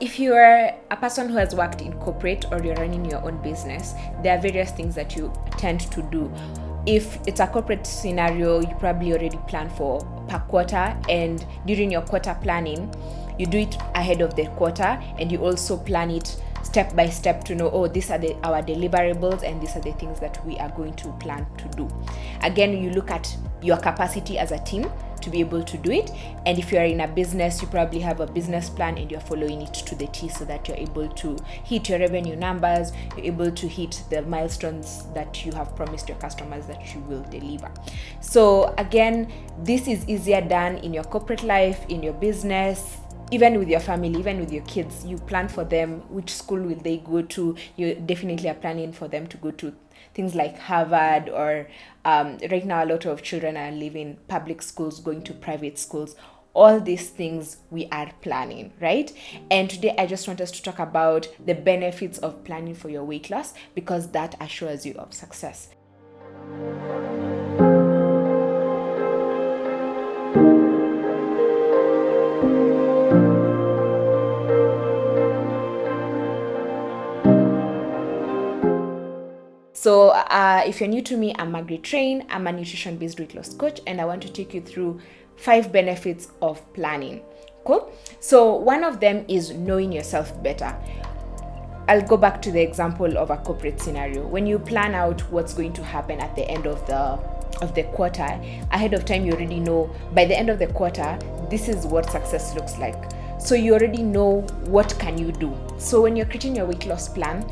if you are a person who has worked in corporate or you're running your own business, there are various things that you tend to do. If it's a corporate scenario, you probably already plan for per quarter, and during your quarter planning, you do it ahead of the quarter, and you also plan it step by step to know, these are our deliverables, and these are the things that we are going to plan to do. Again, you look at your capacity as a team to be able to do it. And if you are in a business, you probably have a business plan and you're following it to the T so that you're able to hit your revenue numbers, you're able to hit the milestones that you have promised your customers that you will deliver. So again, this is easier done in your corporate life, in your business, even with your family, even with your kids. You plan for them, which school will they go to. You definitely are planning for them to go to things like Harvard, or right now a lot of children are leaving public schools, going to private schools. All these things we are planning, right? And today I just want us to talk about the benefits of planning for your weight loss, because that assures you of success. So if you're new to me, I'm Margaret Train. I'm a nutrition-based weight loss coach, and I want to take you through 5 benefits of planning. Cool? So one of them is knowing yourself better. I'll go back to the example of a corporate scenario. When you plan out what's going to happen at the end of the quarter, ahead of time, you already know by the end of the quarter, this is what success looks like. So you already know what can you do. So when you're creating your weight loss plan,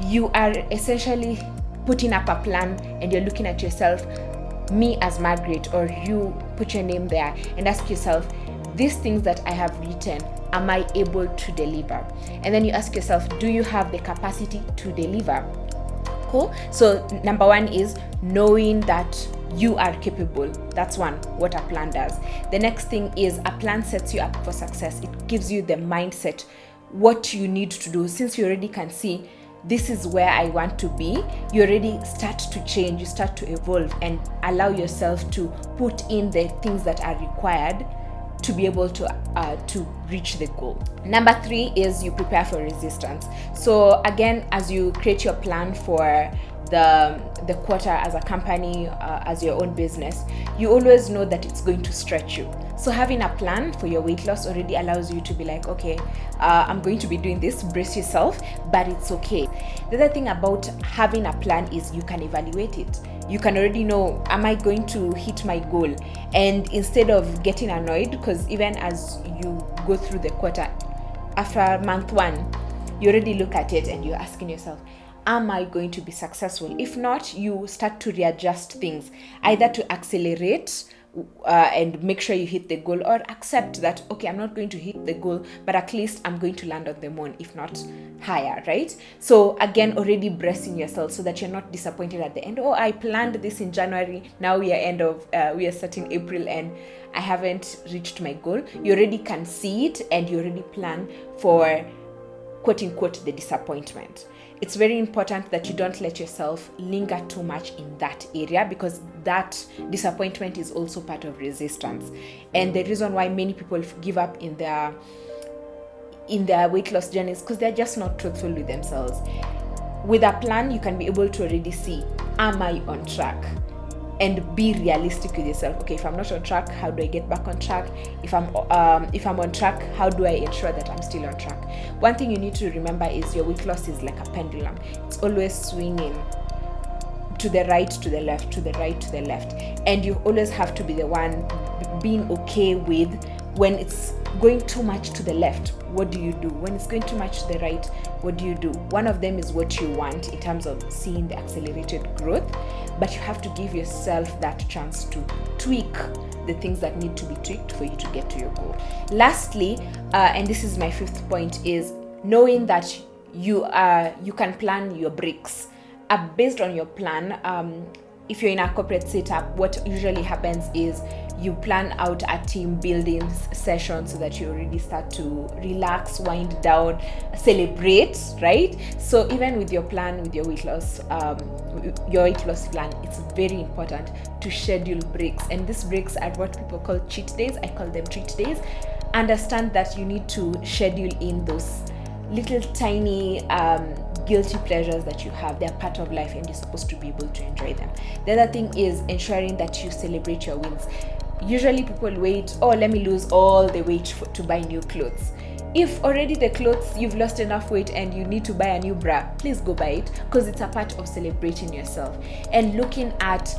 you are essentially putting up a plan, and you're looking at yourself, me as Margaret, or you put your name there and ask yourself, these things that I have written, am I able to deliver? And then you ask yourself, do you have the capacity to deliver? Cool. So number 1 is knowing that you are capable. That's what a plan does. The next thing is a plan sets you up for success. It gives you the mindset, what you need to do. Since you already can see, this is where I want to be, you already start to change, you start to evolve, and allow yourself to put in the things that are required to be able to reach the goal. Number 3 is you prepare for resistance. So again, as you create your plan for the quarter as a company, as your own business, you always know that it's going to stretch you. So having a plan for your weight loss already allows you to be like, okay, I'm going to be doing this, brace yourself, but it's okay. The other thing about having a plan is you can evaluate it. You can already know, am I going to hit my goal? And instead of getting annoyed, because even as you go through the quarter, after month 1, you already look at it and you're asking yourself, am I going to be successful? If not, you start to readjust things, either to accelerate and make sure you hit the goal, or accept that, okay, I'm not going to hit the goal, but at least I'm going to land on the moon, if not higher, right? So again, already bracing yourself so that you're not disappointed at the end. Oh, I planned this in January, now we are starting April and I haven't reached my goal. You already can see it, and you already plan for, quote unquote, the disappointment. It's very important that you don't let yourself linger too much in that area, because that disappointment is also part of resistance. And the reason why many people give up in their weight loss journeys, because they're just not truthful with themselves. With a plan, you can be able to already see, am I on track? And be realistic with yourself. Okay, if I'm not on track, how do I get back on track? If I'm on track, how do I ensure that I'm still on track? One thing you need to remember is your weight loss is like a pendulum. It's always swinging to the right, to the left, to the right, to the left. And you always have to be the one being okay with when it's going too much to the left. What do you do? When it's going too much to the right, what do you do? One of them is what you want in terms of seeing the accelerated growth, but you have to give yourself that chance to tweak the things that need to be tweaked for you to get to your goal. Lastly, and this is my 5th point, is knowing that you can plan your breaks. Based on your plan, if you're in a corporate setup, what usually happens is you plan out a team building session so that you already start to relax, wind down, celebrate, right? So even with your plan, with your weight loss plan, it's very important to schedule breaks. And these breaks are what people call cheat days. I call them treat days. understand that you need to schedule in those little tiny guilty pleasures that you have. They're part of life and you're supposed to be able to enjoy them. The other thing is ensuring that you celebrate your wins. Usually people wait, oh, let me lose all the weight to buy new clothes. If already the clothes, you've lost enough weight and you need to buy a new bra, please go buy it, because it's a part of celebrating yourself and looking at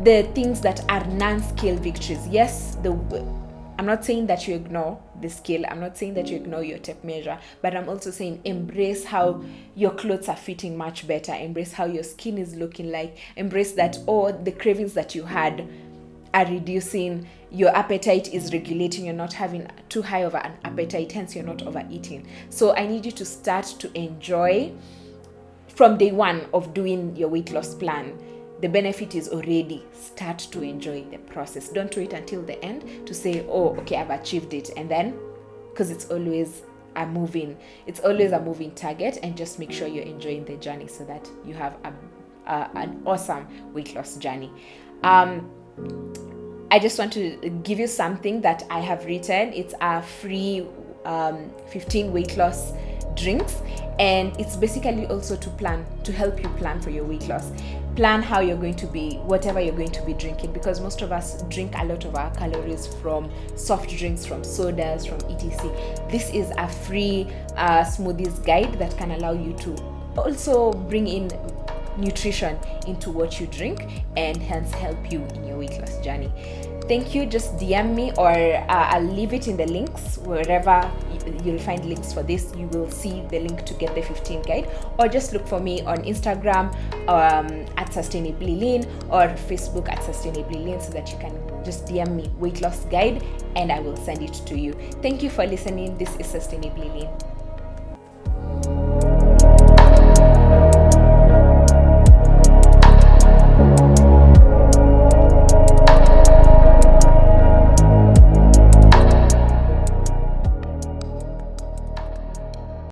the things that are non-scale victories. Yes, I'm not saying that you ignore the scale. I'm not saying that you ignore your tape measure, but I'm also saying embrace how your clothes are fitting much better. Embrace how your skin is looking like. Embrace that, the cravings that you had are reducing. Your appetite is regulating. You're not having too high of an appetite, hence you're not overeating. So I need you to start to enjoy from day one of doing your weight loss plan. The benefit is already start to enjoy the process. Don't wait until the end to say, oh, okay, I've achieved it. And then, because it's always a moving target, and just make sure you're enjoying the journey so that you have an awesome weight loss journey. I just want to give you something that I have written. It's a free 15 weight loss drinks, and it's basically also to help you plan for your weight loss. Plan how you're going to be, whatever you're going to be drinking, because most of us drink a lot of our calories from soft drinks, from sodas, from etc. This is a free smoothies guide that can allow you to also bring in nutrition into what you drink and hence help you in your weight loss journey. Thank you. Just DM me, or I'll leave it in the links. Wherever you'll find links for this, you will see the link to get the 15 guide, or just look for me on Instagram at Sustainably Lean, or Facebook at Sustainably Lean, so that you can just DM me weight loss guide and I will send it to you. Thank you for listening. This is Sustainably Lean.